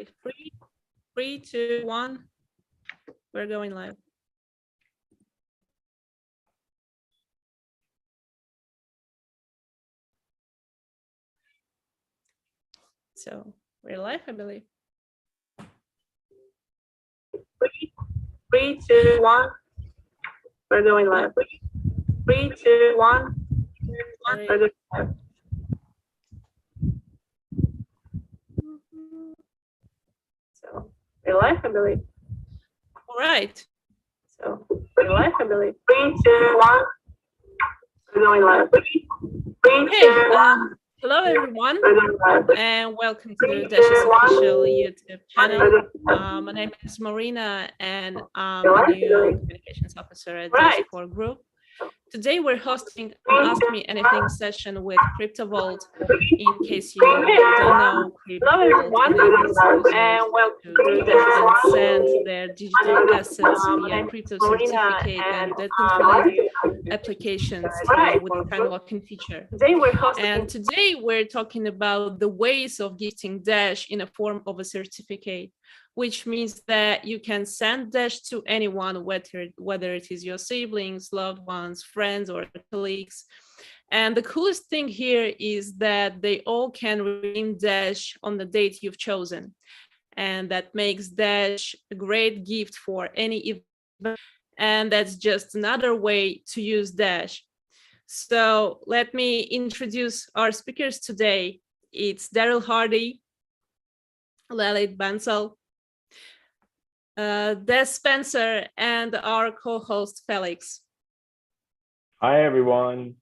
Okay, three, two, one. We're going live. So we're live, I believe. Three, two, one. We're going live. 3, 2, 1. We're going live. So we're live, I believe. All right. So we're live, I believe. 3, 2, 1. We're going live. 3, 2, 1. Hello, everyone, and welcome to Dash's official YouTube channel. My name is Marina, and I'm a new communications officer at Dash 4 Group. Today, we're hosting an Ask Me Anything session with Crypto Vault. In case you don't know, Crypto Vault enables users to send their digital assets via crypto certificate and decentralized applications with a kind of lock-in feature. And today, we're talking about the ways of gifting Dash in a form of a certificate, which means that you can send Dash to anyone, whether it is your siblings, loved ones, friends, or colleagues. And the coolest thing here is that they all can redeem Dash on the date you've chosen. And that makes Dash a great gift for any event. And that's just another way to use Dash. So let me introduce our speakers today. It's Daryl Hardy, Lalit Bansal, Des Spencer, and our co-host Felix. Hi everyone,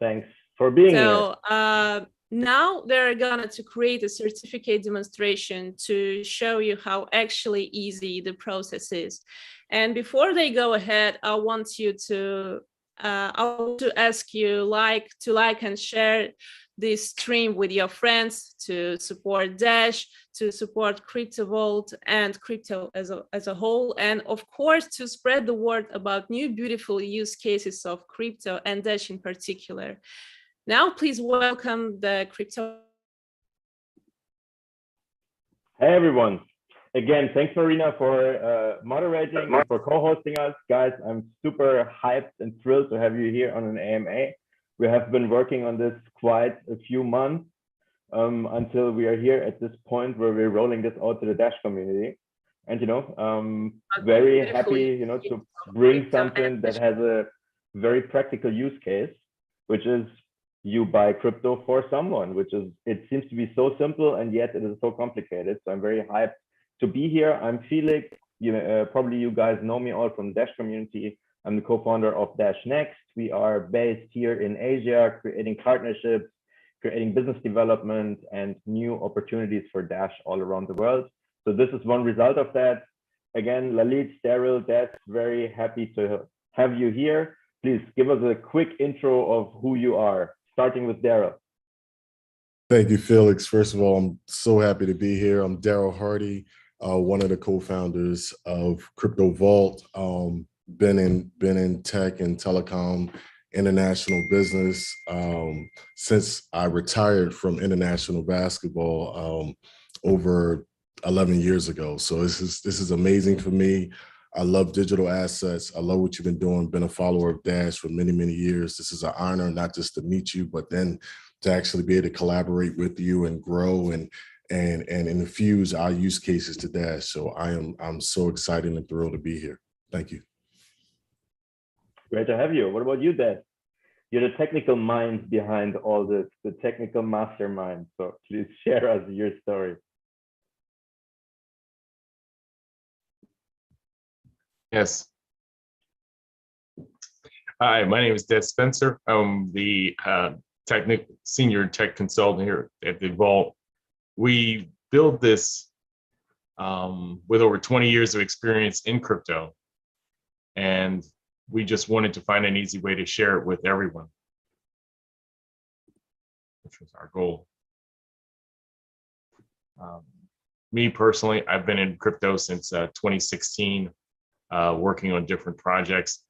thanks for being here. So now they're gonna create a certificate demonstration to show you how actually easy the process is. And before they go ahead, I want to ask you to like and share this stream with your friends, to support Dash, to support Crypto Vault and crypto as a whole, and of course to spread the word about new beautiful use cases of crypto and Dash in particular. Now please welcome the crypto. Hey everyone, again thanks Marina for moderating and for co-hosting us. Guys, I'm super hyped and thrilled to have you here on an AMA. We have been working on this quite a few months until we are here at this point where we're rolling this out to the Dash community. And very happy to bring something that has a very practical use case, which is you buy crypto for someone, it seems to be so simple and yet it is so complicated. So I'm very hyped to be here. I'm Felix. Probably you guys know me all from Dash community. I'm the co-founder of Dash Next. We are based here in Asia, creating partnerships, creating business development and new opportunities for Dash all around the world. So this is one result of that. Again, Lalit, Daryl, Des, very happy to have you here. Please give us a quick intro of who you are, starting with Daryl. Thank you, Felix. First of all, I'm so happy to be here. I'm Daryl Hardy, one of the co-founders of Crypto Vault. Been in tech and telecom, international business since I retired from international basketball over 11 years ago. So this is amazing for me. I love digital assets. I love what you've been doing. Been a follower of Dash for many, many years. This is an honor not just to meet you, but then to actually be able to collaborate with you and grow and infuse our use cases to Dash. So I'm so excited and thrilled to be here. Thank you. Great to have you. What about you, Des? You're the technical mind behind all this, the technical mastermind. So please share us your story. Yes. Hi, my name is Des Spencer. I'm the senior tech consultant here at the Vault. We built this with over 20 years of experience in crypto. And we just wanted to find an easy way to share it with everyone, which was our goal. Me personally, I've been in crypto since 2016, working on different projects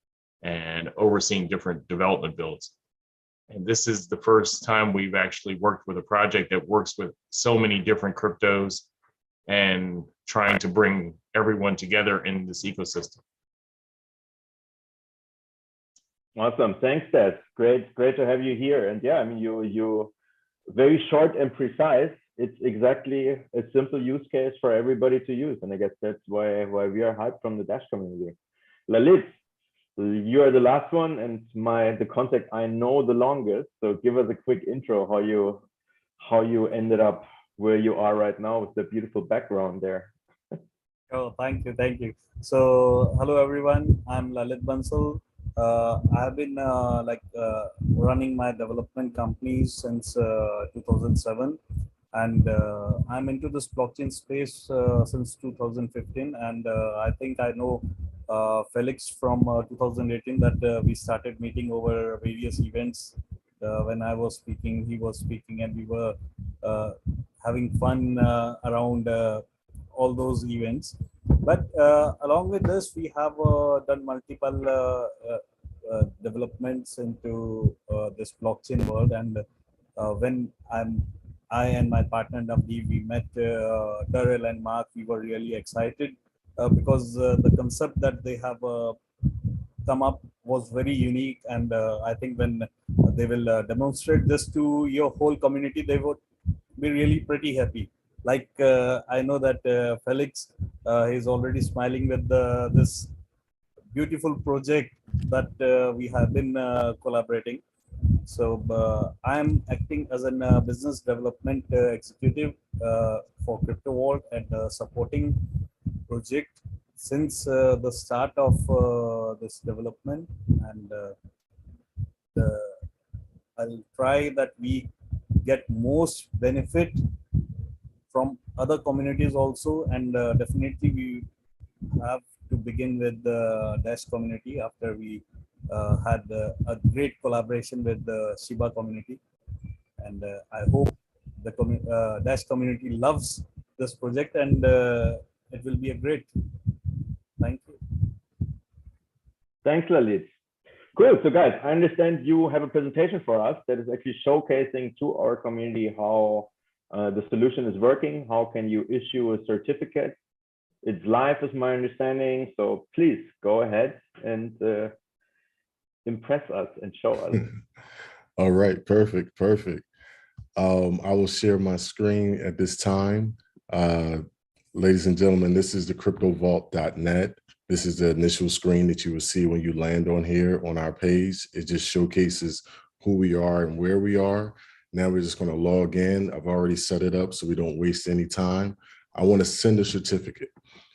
and overseeing different development builds. And this is the first time we've actually worked with a project that works with so many different cryptos and trying to bring everyone together in this ecosystem. Awesome. Thanks, Des. Great to have you here. And yeah, I mean, you very short and precise. It's exactly a simple use case for everybody to use. And I guess that's why we are hyped from the Dash community. Lalit, you are the last one and the contact I know the longest. So give us a quick intro how you ended up where you are right now with the beautiful background there. Oh, thank you, thank you. So, hello everyone. I'm Lalit Bansal. I have been running my development company since 2007, and I'm into this blockchain space since 2015. And I think I know Felix from 2018 that we started meeting over various events. When I was speaking, he was speaking, and we were having fun around all those events. But along with this, we have done multiple developments into this blockchain world. And when I and my partner Navdeep, we met Daryl and Mark, we were really excited because the concept that they have come up was very unique. And I think when they will demonstrate this to your whole community, they would be really pretty happy. Like I know that Felix is already smiling with this beautiful project that we have been collaborating. So I'm acting as a business development executive for Crypto Vault and supporting project since the start of this development. And I'll try that we get most benefit from other communities also. And definitely we have to begin with the Dash community after we had a great collaboration with the Shiba community. And I hope the Dash community loves this project, and it will be a great. Thank you. Thanks, Lalit. Cool. So guys, I understand you have a presentation for us that is actually showcasing to our community how the solution is working. How can you issue a certificate? It's live, is my understanding. So please go ahead and impress us and show us. All right, perfect. I will share my screen at this time. Ladies and gentlemen, this is the cryptovault.net. This is the initial screen that you will see when you land on here on our page. It just showcases who we are and where we are. Now we're just going to log in. I've already set it up so we don't waste any time. I want to send a certificate.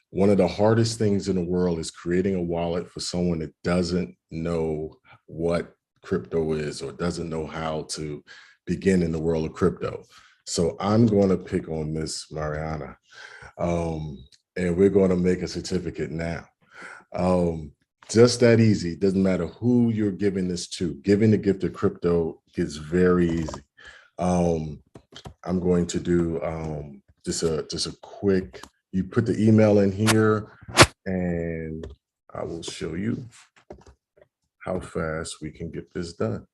One of the hardest things in the world is creating a wallet for someone that doesn't know what crypto is or doesn't know how to begin in the world of crypto. So I'm going to pick on Miss Mariana, and we're going to make a certificate now. Just that easy. It doesn't matter who you're giving this to. Giving the gift of crypto is very easy. I'm going to do just a quick, you put the email in here and I will show you how fast we can get this done.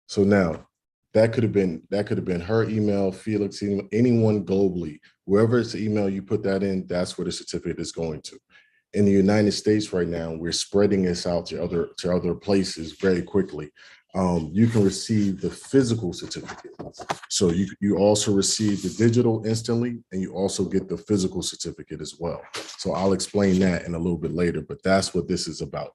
So now that could have been her email, Felix, anyone globally, wherever it's the email you put that in, that's where the certificate is going to. In the United States right now, we're spreading this out to other places very quickly. You can receive the physical certificate. So you also receive the digital instantly, and you also get the physical certificate as well. So I'll explain that in a little bit later, but that's what this is about.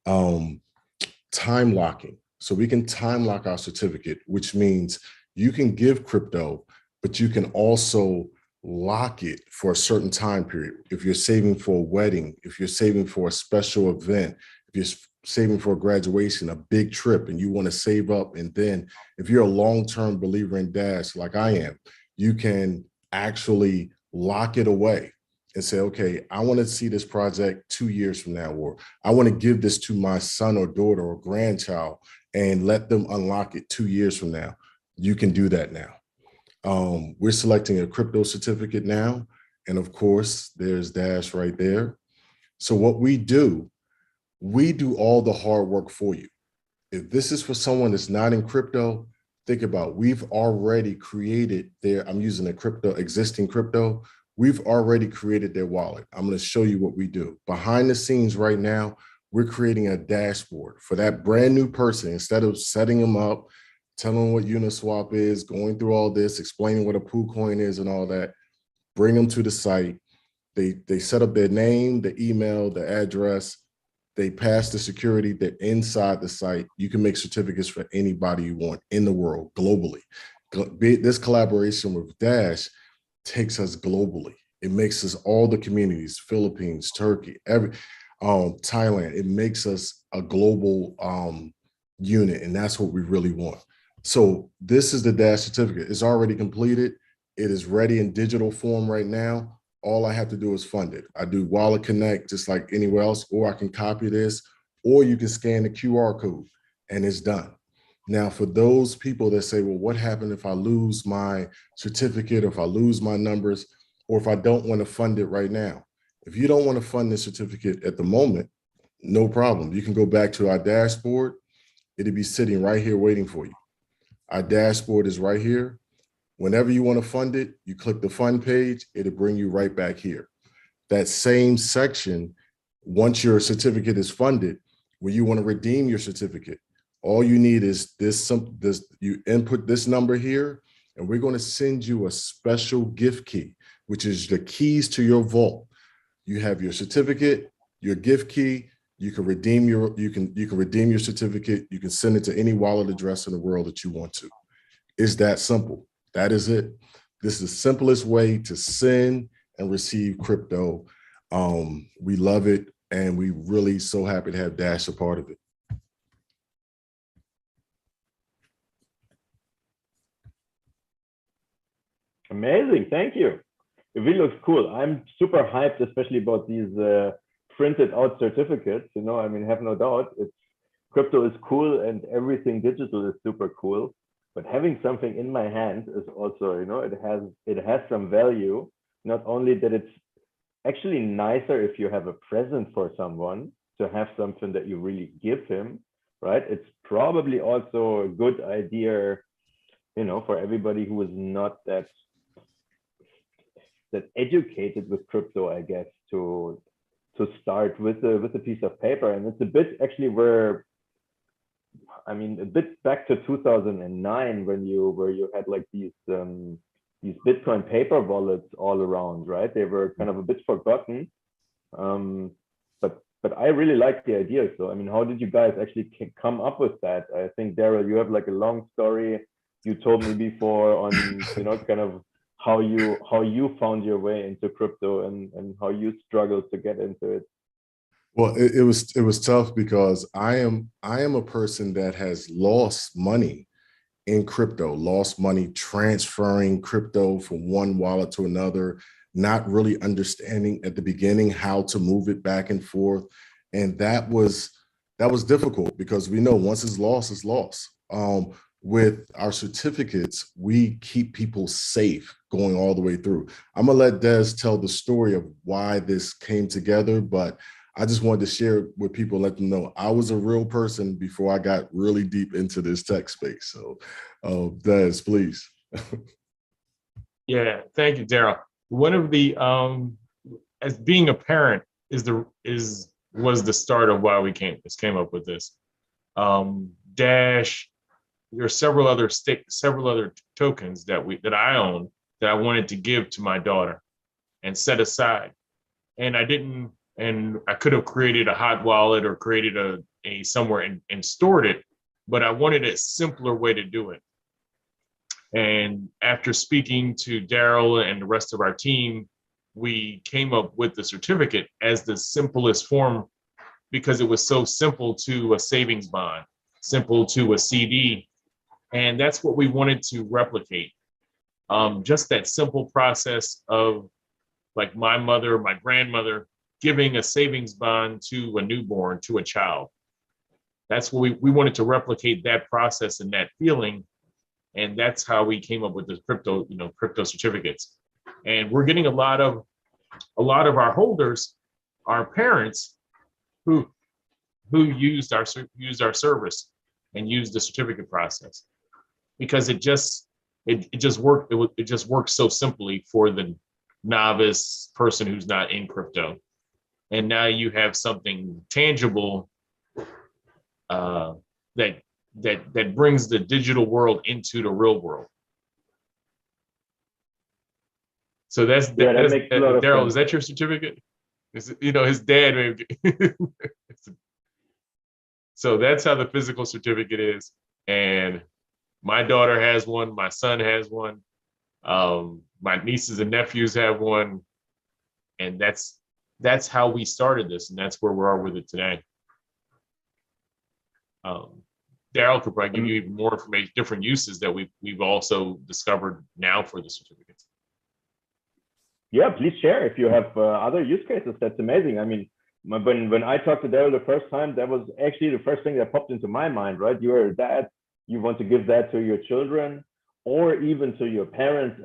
Time locking. So we can time lock our certificate, which means you can give crypto, but you can also lock it for a certain time period. If you're saving for a wedding, if you're saving for a special event, if you're saving for a graduation, a big trip, and you want to save up, and then if you're a long-term believer in Dash like I am, you can actually lock it away and say, okay, I want to see this project 2 years from now, or I want to give this to my son or daughter or grandchild and let them unlock it 2 years from now. You can do that now. We're selecting a crypto certificate now. And of course, there's Dash right there. So what we do all the hard work for you. If this is for someone that's not in crypto, think about, we've already created their, I'm using a existing crypto. We've already created their wallet. I'm going to show you what we do. Behind the scenes right now, we're creating a dashboard for that brand new person. Instead of setting them up, telling them what Uniswap is, going through all this, explaining what a PooCoin is and all that, bring them to the site. They set up their name, the email, the address. They pass the security. They're inside the site. You can make certificates for anybody you want in the world, globally. This collaboration with Dash takes us globally. It makes us all the communities, Philippines, Turkey, Thailand. It makes us a global unit, and that's what we really want. So this is the Dash certificate. It's already completed. It is ready in digital form right now. All I have to do is fund it. I do Wallet Connect just like anywhere else, or I can copy this, or you can scan the QR code and it's done. Now, for those people that say, well, what happened if I lose my certificate, or if I lose my numbers, or if I don't want to fund it right now? If you don't want to fund the certificate at the moment, no problem. You can go back to our dashboard. It'll be sitting right here waiting for you. Our dashboard is right here. Whenever you want to fund it, you click the fund page, it'll bring you right back here. That same section, once your certificate is funded, where you want to redeem your certificate, all you need is you input this number here, and we're going to send you a special gift key, which is the keys to your vault. You have your certificate, your gift key, you can redeem your redeem your certificate, you can send it to any wallet address in the world that you want to. It's that simple. That is it. This is the simplest way to send and receive crypto. We love it, and we really so happy to have Dash a part of it. Amazing, thank you. It really looks cool. I'm super hyped, especially about these printed out certificates. You know, I mean, have no doubt, crypto is cool and everything digital is super cool. But having something in my hand is also, you know, it has some value. Not only that, it's actually nicer if you have a present for someone to have something that you really give him, right? It's probably also a good idea, you know, for everybody who is not that educated with crypto, I guess, to start with a piece of paper. And it's a bit actually where, I mean, a bit back to 2009 where you had like these Bitcoin paper wallets all around, right? They were kind of a bit forgotten, but I really like the idea. So I mean, how did you guys actually come up with that? I think, Daryl, you have like a long story you told me before on, you know, kind of how you found your way into crypto and how you struggled to get into it. Well, it was tough because I am a person that has lost money in crypto, lost money transferring crypto from one wallet to another, not really understanding at the beginning how to move it back and forth. And that was difficult because we know once it's lost, it's lost. With our certificates, we keep people safe going all the way through. I'm gonna let Des tell the story of why this came together, but I just wanted to share with people, let them know I was a real person before I got really deep into this tech space. So, Des, please. Yeah, thank you, Daryl. One of the as being a parent was the start of why we came up with this. Dash, there are several other tokens that I own that I wanted to give to my daughter and set aside, and I didn't. And I could have created a hot wallet or created a somewhere and stored it, but I wanted a simpler way to do it. And after speaking to Daryl and the rest of our team, we came up with the certificate as the simplest form because it was so simple to a savings bond, simple to a CD. And that's what we wanted to replicate. Just that simple process of like my mother, my grandmother, giving a savings bond to a newborn, to a child. That's what we wanted to replicate, that process and that feeling. And that's how we came up with the crypto certificates. And we're getting a lot of our holders, our parents who used our service and used the certificate process. because it just works so simply for the novice person who's not in crypto. And now you have something tangible that brings the digital world into the real world. So that's makes a lot of Daryl. sense. Is that your certificate? His dad maybe. So that's how the physical certificate is. And my daughter has one. My son has one. My nieces and nephews have one. And that's how we started this, and that's where we are with it today. Daryl could probably give you even more information, different uses that we've also discovered now for the certificates. Yeah, please share if you have other use cases. That's amazing. I mean, when I talked to Daryl the first time, that was actually the first thing that popped into my mind, right? You're a dad, you want to give that to your children, or even to your parents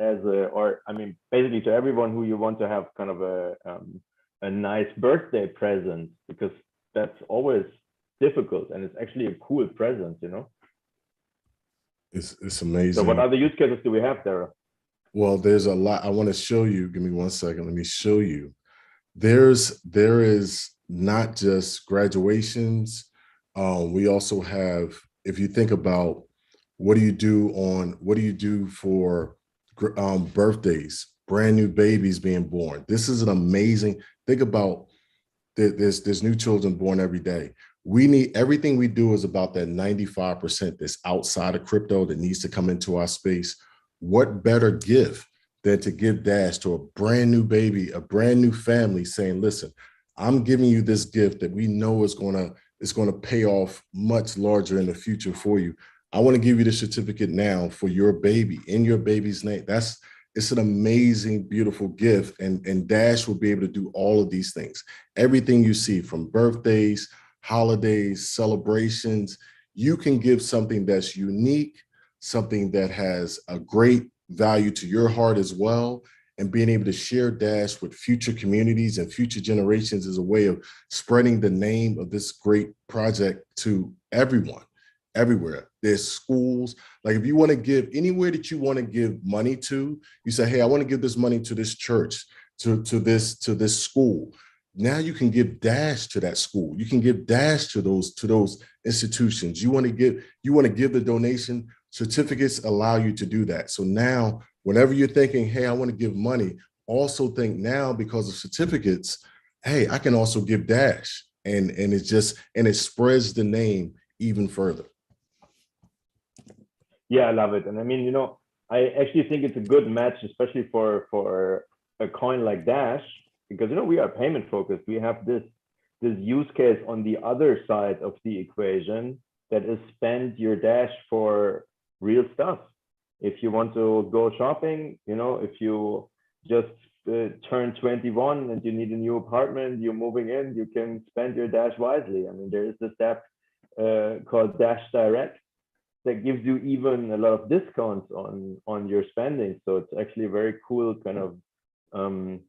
basically to everyone who you want to have kind of a nice birthday present, because that's always difficult and it's actually a cool present, It's amazing. So what other use cases do we have, Daryl? Well, there's a lot. I want to show you. Give me 1 second. Let me show you. There is not just graduations. We also have, if you think about what do you do for birthdays, brand new babies being born. This is an amazing, think about there's new children born every day. We need, everything we do is about that 95% that's outside of crypto that needs to come into our space. What better gift than to give Dash to a brand new baby, a brand new family, saying, listen, I'm giving you this gift that we know is going to pay off much larger in the future for you. I want to give you the certificate now for your baby, in your baby's name. It's an amazing, beautiful gift. And Dash will be able to do all of these things. Everything you see, from birthdays, holidays, celebrations, you can give something that's unique, something that has a great value to your heart as well. And being able to share Dash with future communities and future generations is a way of spreading the name of this great project to everyone, everywhere. There's schools. Like, if you want to give anywhere that you want to give money to, you say, hey, I want to give this money to this church, to this school. Now you can give Dash to that school. You can give Dash to those institutions. You want to give the donation. Certificates allow you to do that. So now, whenever you're thinking, hey, I want to give money, also think now, because of certificates, hey, I can also give Dash. And it spreads the name even further. Yeah, I love it. And I mean, I actually think it's a good match, especially for a coin like Dash, because we are payment focused. We have this use case on the other side of the equation, that is spend your Dash for real stuff. If you want to go shopping, if you just turn 21 and you need a new apartment, you're moving in, you can spend your Dash wisely. I mean, there is this app called Dash Direct that gives you even a lot of discounts on your spending. So it's actually a very cool kind of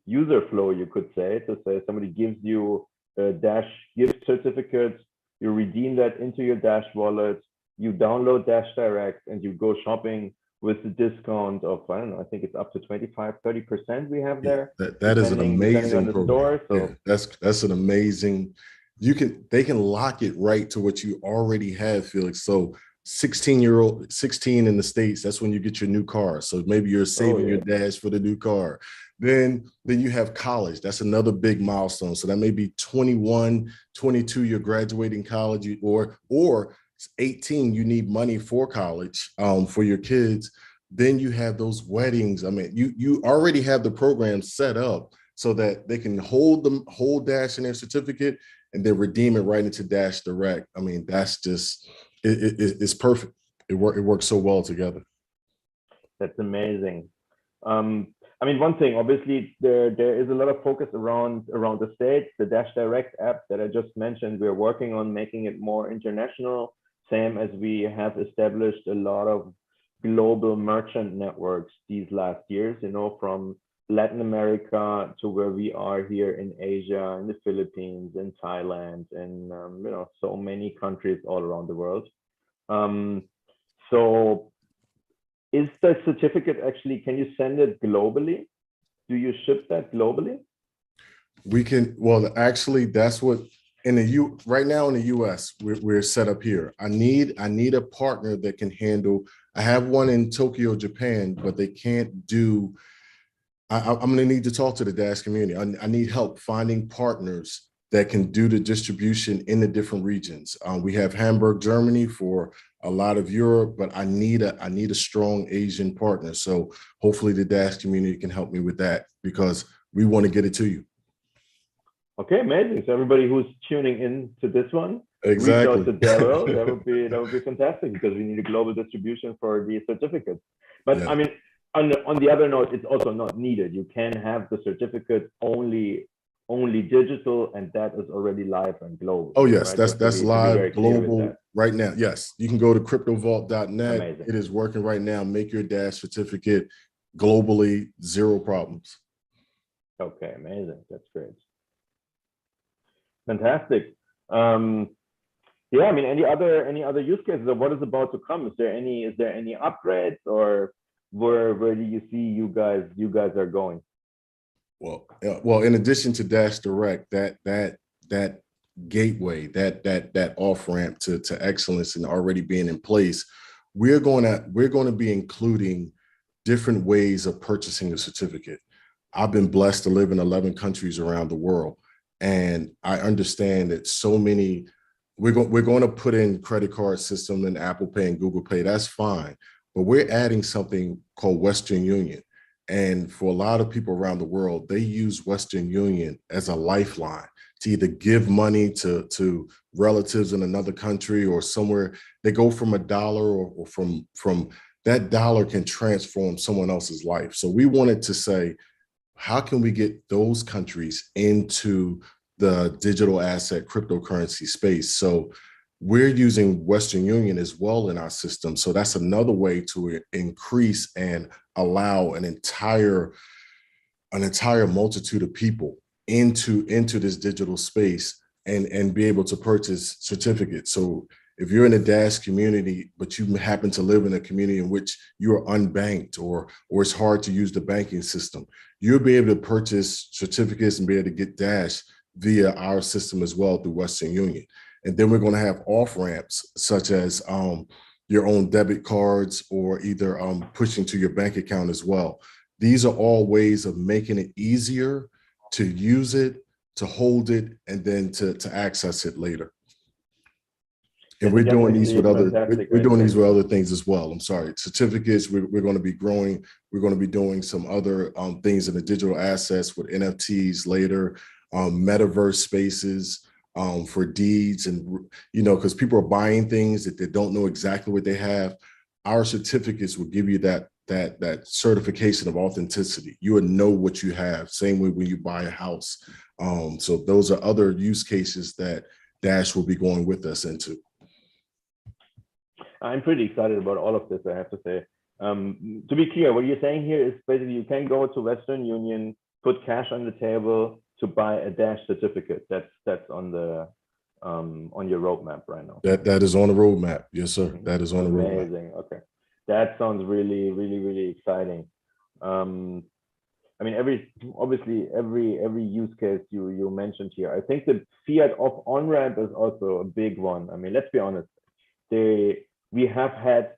user flow, you could say, to say somebody gives you a Dash gift certificate, you redeem that into your Dash wallet, you download Dash Direct, and you go shopping with the discount of, I don't know, I think it's up to 25-30% we have there. That is an amazing program. Store, so. Yeah, that's an amazing, they can lock it right to what you already have, Felix. So 16 in the States, that's when you get your new car. So maybe you're saving your Dash for the new car. Then you have college. That's another big milestone. So that may be 21, 22, you're graduating college, or 18, you need money for college for your kids. Then you have those weddings. I mean, you already have the program set up so that they can hold Dash in their certificate and then redeem it right into Dash Direct. I mean, that's just, it's perfect. It works so well together. That's amazing. I mean, one thing, obviously, there is a lot of focus around the States. The Dash Direct app that I just mentioned, we're working on making it more international, same as we have established a lot of global merchant networks these last years, from Latin America to where we are here in Asia, in the Philippines, in Thailand, and so many countries all around the world. So is the certificate actually, can you send it globally? Do you ship that globally? We can, well, actually, that's what right now in the US, we're set up here. I need a partner that can handle, I have one in Tokyo, Japan, but they can't do, I'm going to need to talk to the Dash community. I need help finding partners that can do the distribution in the different regions. We have Hamburg, Germany for a lot of Europe, but I need a strong Asian partner. So hopefully the Dash community can help me with that, because we want to get it to you. Okay, amazing. So everybody who's tuning in to this one, Exactly. reach out to Daryl. That would be fantastic, because we need a global distribution for the certificates. But Yeah. I mean, on the other note, it's also not needed. You can have the certificate only digital, and that is already live and global. Oh yes, right? that's live, global right now. Yes, you can go to cryptovault.net. Amazing. It is working right now. Make your Dash certificate globally, zero problems. Okay, amazing. That's great. Fantastic. Yeah, I mean, any other use cases, or what is about to come? Is there any upgrades, or where do you see you guys are going? Well, in addition to Dash Direct, that gateway, that off ramp to excellence and already being in place, we're going to be including different ways of purchasing a certificate. I've been blessed to live in 11 countries around the world, and I understand that so many. We're going to put in credit card system and Apple Pay and Google Pay. That's fine, but we're adding something called Western Union. And for a lot of people around the world, they use Western Union as a lifeline to either give money to relatives in another country or somewhere. They go from $1 or from that dollar can transform someone else's life. So we wanted to say, how can we get those countries into the digital asset cryptocurrency space? So we're using Western Union as well in our system. So that's another way to increase and allow an entire multitude of people into this digital space and be able to purchase certificates. So if you're in the Dash community, but you happen to live in a community in which you're unbanked or it's hard to use the banking system, you'll be able to purchase certificates and be able to get Dash via our system as well through Western Union. And then we're going to have off ramps such as your own debit cards, or either pushing to your bank account as well. These are all ways of making it easier to use it, to hold it, and then to access it later. And we're doing these with other things as well. I'm sorry, certificates. We're going to be growing. We're going to be doing some other things in the digital assets with NFTs later, metaverse spaces for deeds, and because people are buying things that they don't know exactly what they have. Our certificates will give you that certification of authenticity. You would know what you have. Same way when you buy a house. So those are other use cases that Dash will be going with us into. I'm pretty excited about all of this, I have to say. To be clear, what you're saying here is basically you can go to Western Union, put cash on the table to buy a Dash certificate. That's on your roadmap right now. That is on the roadmap. Yes, sir. That is on the roadmap. Amazing. Okay, that sounds really, really, really exciting. I mean, every use case you mentioned here. I think the fiat off on ramp is also a big one. I mean, let's be honest. We have had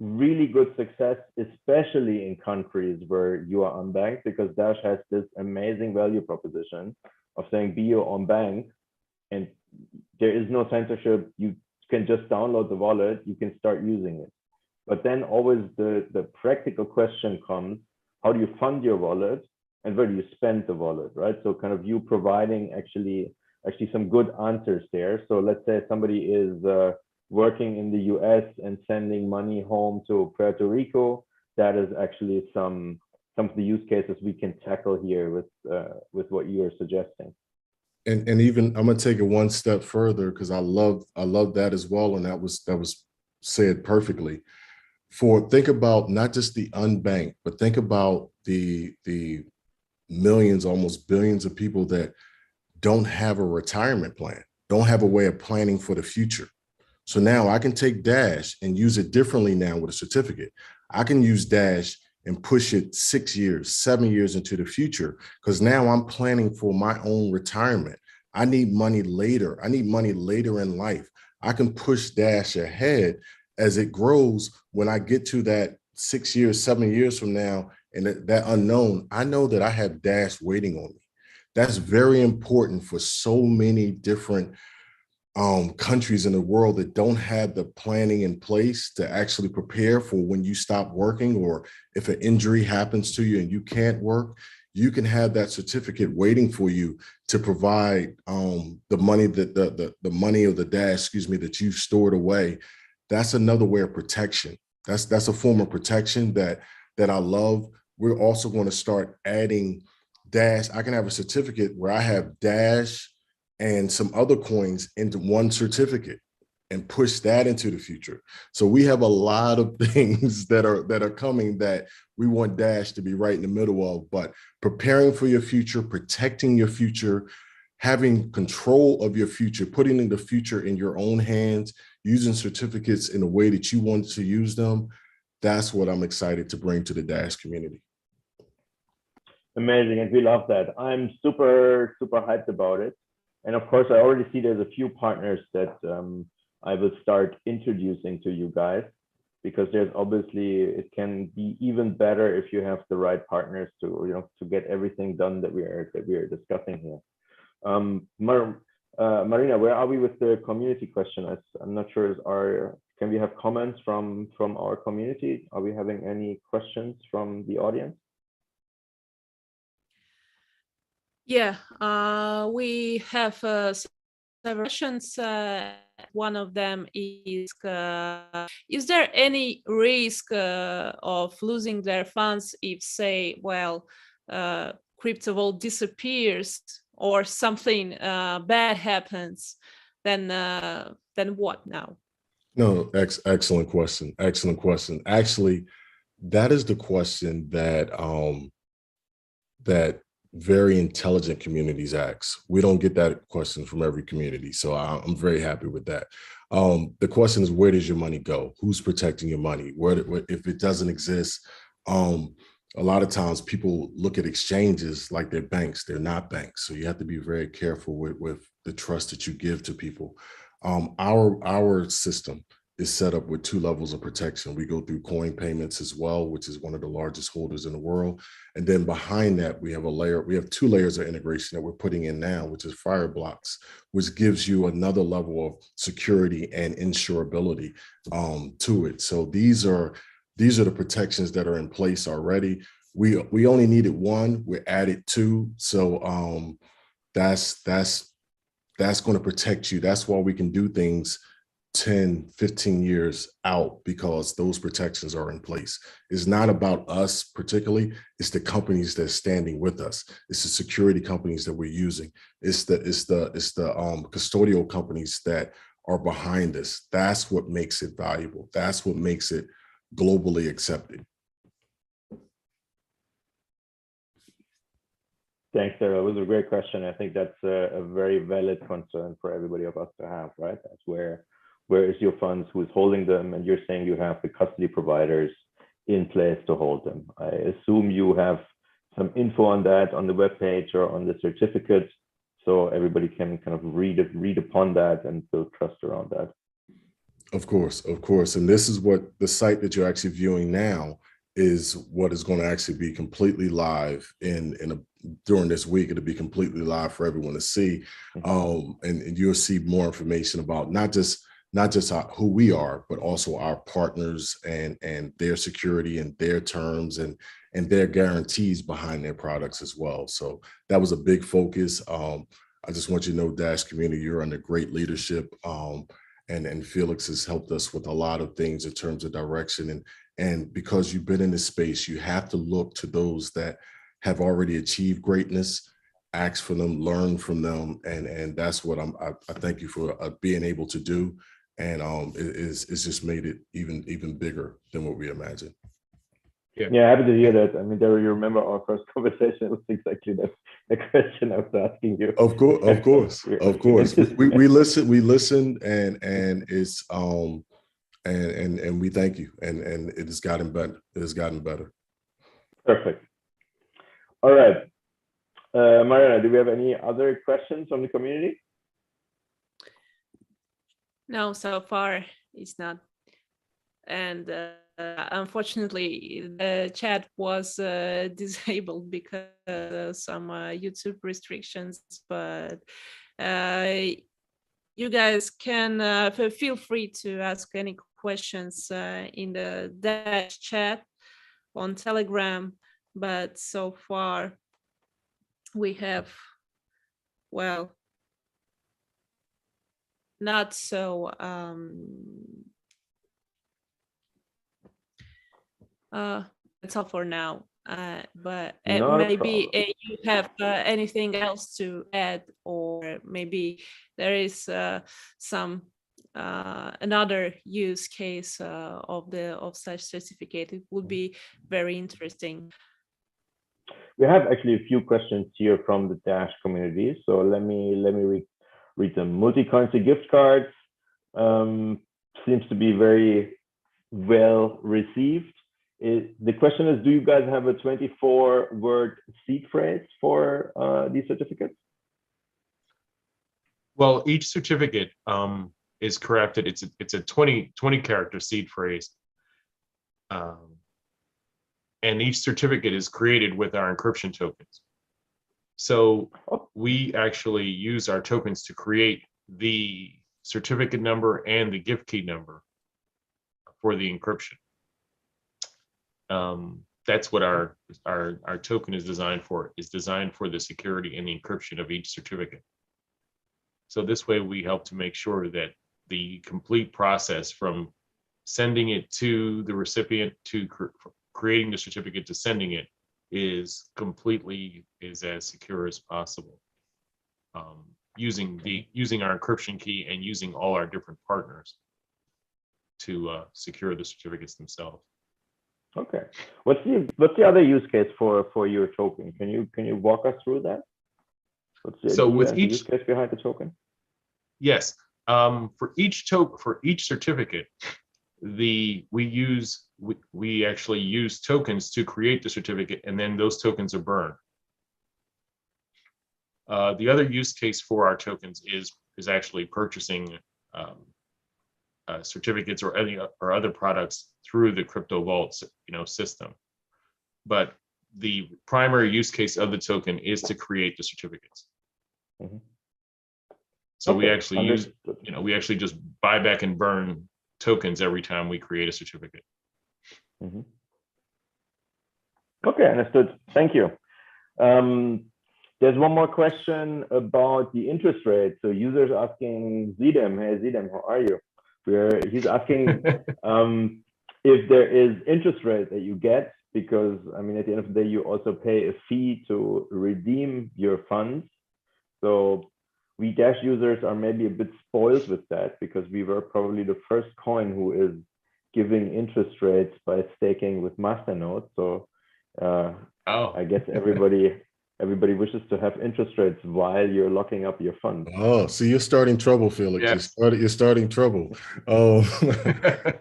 really good success, especially in countries where you are unbanked, because Dash has this amazing value proposition of saying be your own bank, and there is no censorship. You can just download the wallet, you can start using it. But then always the practical question comes, how do you fund your wallet and where do you spend the wallet, right? So kind of you providing actually some good answers there. So let's say somebody is working in the US and sending money home to Puerto Rico. That is actually some of the use cases we can tackle here with what you are suggesting. And even I'm gonna take it one step further, because I love that as well, and that was said perfectly. Think about not just the unbanked, but think about the millions, almost billions of people that don't have a retirement plan, don't have a way of planning for the future. So now I can take Dash and use it differently now with a certificate. I can use Dash and push it 6 years, 7 years into the future, because now I'm planning for my own retirement. I need money later. I need money later in life. I can push Dash ahead as it grows. When I get to that 6 years, 7 years from now, and that unknown, I know that I have Dash waiting on me. That's very important for so many different countries in the world that don't have the planning in place to actually prepare for when you stop working, or if an injury happens to you and you can't work, you can have that certificate waiting for you to provide the money that the money of the Dash, excuse me, that you've stored away. That's another way of protection. That's a form of protection that I love. We're also going to start adding Dash. I can have a certificate where I have Dash and some other coins into one certificate and push that into the future. So we have a lot of things that are coming that we want Dash to be right in the middle of. But preparing for your future, protecting your future, having control of your future, putting in the future in your own hands, using certificates in the way that you want to use them, that's what I'm excited to bring to the Dash community. Amazing, and we love that. I'm super hyped about it. And of course, I already see there's a few partners that I will start introducing to you guys, because there's obviously, it can be even better if you have the right partners to get everything done that we are discussing here. Marina, where are we with the community question? I'm not sure. Can we have comments from our community? Are we having any questions from the audience? Yeah, we have several questions. One of them is there any risk of losing their funds if, say, crypto vault disappears or something bad happens? Then what now? No, excellent question. Excellent question. Actually, that is the question that that very intelligent communities ask. We don't get that question from every community, so I'm very happy with that. The question is, where does your money go? Who's protecting your money? If it doesn't exist? A lot of times people look at exchanges like they're banks. They're not banks, so you have to be very careful with the trust that you give to people. Our system is set up with 2 levels of protection. We go through coin payments as well, which is one of the largest holders in the world. And then behind that, we have 2 layers of integation that we're putting in now, which is Fireblocks, which gives you another level of security and insurability to it. So these are the protections that are in place already. We only needed 1, we added 2. So that's going to protect you. That's why we can do things 10, 15 years out, because those protections are in place. It's not about us particularly, it's the companies that are standing with us. It's the security companies that we're using. It's the custodial companies that are behind us. That's what makes it valuable. That's what makes it globally accepted. Thanks, Sarah. It was a great question. I think that's a very valid concern for everybody of us to have, right? That's where is your funds, who's holding them? And you're saying you have the custody providers in place to hold them. I assume you have some info on that on the webpage or on the certificate, so everybody can kind of read upon that and build trust around that. Of course. And this is what the site that you're actually viewing now is, what is going to actually be completely live during this week. It'll be completely live for everyone to see. And you'll see more information about not just who we are, but also our partners and their security and their terms and their guarantees behind their products as well. So that was a big focus. I just want you to know, Dash community, you're under great leadership. And Felix has helped us with a lot of things in terms of direction. And because you've been in this space, you have to look to those that have already achieved greatness, ask for them, learn from them. And that's what I thank you for being able to do. And it's just made it even bigger than what we imagined. Yeah, happy to hear that. I mean, Daryl, you remember our first conversation? It was exactly the question I was asking you. Of course. We listened, and and we thank you. And it has gotten better. It has gotten better. Perfect. All right. Marina, do we have any other questions from the community? No, so far it's not. And unfortunately, the chat was disabled because of some YouTube restrictions, but you guys can feel free to ask any questions in the Dash chat on Telegram. But so far, we have, well, not so that's all for now. But Not a maybe problem. you have anything else to add, or maybe there is some another use case of such certificate. It would be very interesting. We have actually a few questions here from the Dash community. So let me read them. Multi-currency gift cards seems to be very well received. The question is, do you guys have a 24-word seed phrase for these certificates? Well, each certificate is crafted. It's a 20 character seed phrase. And each certificate is created with our encryption tokens. So we actually use our tokens to create the certificate number and the gift key number for the encryption. That's what our token is designed for. It's designed for the security and the encryption of each certificate. So this way we help to make sure that the complete process from sending it to the recipient to creating the certificate to sending it is as secure as possible. Using our encryption key and using all our different partners to secure the certificates themselves. Okay. What's the other use case for your token? Can you walk us through that? What's the So with each use case behind the token? Yes, for each certificate, we actually use tokens to create the certificate, and then those tokens are burned. The other use case for our tokens is actually purchasing certificates or other products through the crypto vault system. But the primary use case of the token is to create the certificates. Mm-hmm. So okay. we actually just buy back and burn tokens every time we create a certificate. Mm-hmm. Okay, understood. Thank you. There's one more question about the interest rate. So users asking Zidem, hey Zidem, how are you? He's asking if there is interest rate that you get, because I mean, at the end of the day, you also pay a fee to redeem your funds. So we Dash users are maybe a bit spoiled with that, because we were probably the first coin who is giving interest rates by staking with Masternode. So I guess everybody wishes to have interest rates while you're locking up your funds. Oh, so you're starting trouble, Felix. Yes. You're starting trouble. Oh,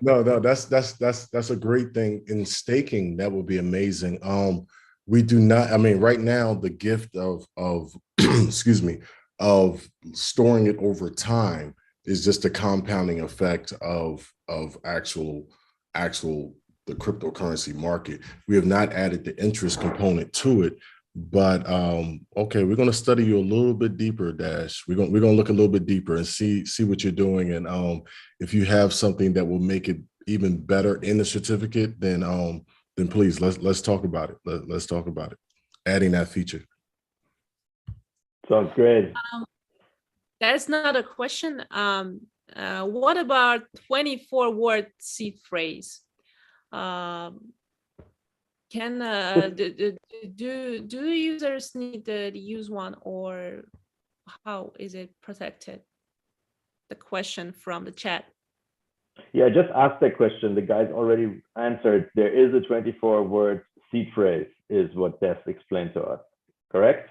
no, that's a great thing. In staking, that would be amazing. We do not. I mean, right now, the gift of excuse me, of storing it over time is just a compounding effect of actual the cryptocurrency market. We have not added the interest component to it. But okay, we're going to study you a little bit deeper, Dash. We're going to look a little bit deeper and see what you're doing, and if you have something that will make it even better in the certificate, then please let's talk about it. Let's talk about it. Adding that feature. Sounds great. That's not a question. What about 24-word seed phrase? Can do users need to use one, or how is it protected? The question from the chat. Yeah, just ask that question. The guys already answered. There is a 24-word seed phrase, is what Des explained to us. Correct?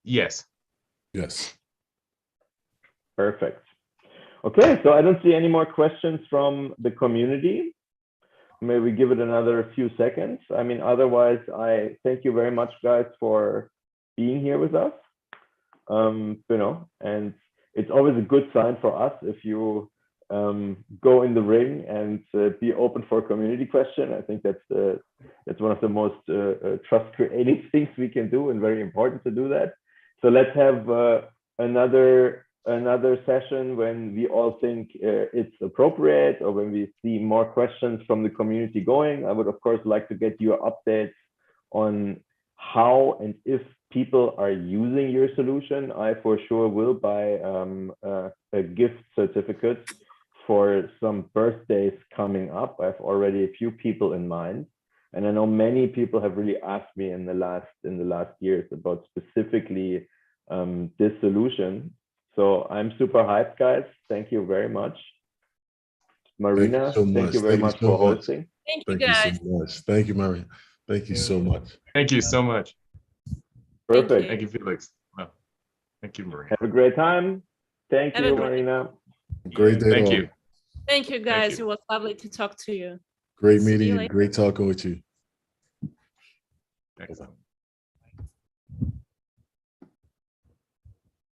Yes. Yes. Perfect. Okay, so I don't see any more questions from the community. Maybe we give it another few seconds. I mean, otherwise, I thank you very much, guys, for being here with us. And it's always a good sign for us if you go in the ring and be open for a community question. I think that's one of the most trust creating things we can do, and very important to do that. So let's have another session when we all think it's appropriate, or when we see more questions from the community going. I would of course like to get your updates on how and if people are using your solution. I for sure will buy a gift certificate for some birthdays coming up. I have already a few people in mind, and I know many people have really asked me in the last years about specifically this solution. So I'm super hyped, guys. Thank you very much. Marina, thank you very much for hosting. Thank you, Thank you guys. so much. Thank you, Maria. Thank you so much. Thank you so much. Perfect. Thank you, Felix. Well, thank you, Marina. Have a great time. Thank Have you, a great- Marina. Great day. Thank to all. you. Thank you, guys. you. It was lovely to talk to you. Great See you meeting. later. Great talking with you. Excellent.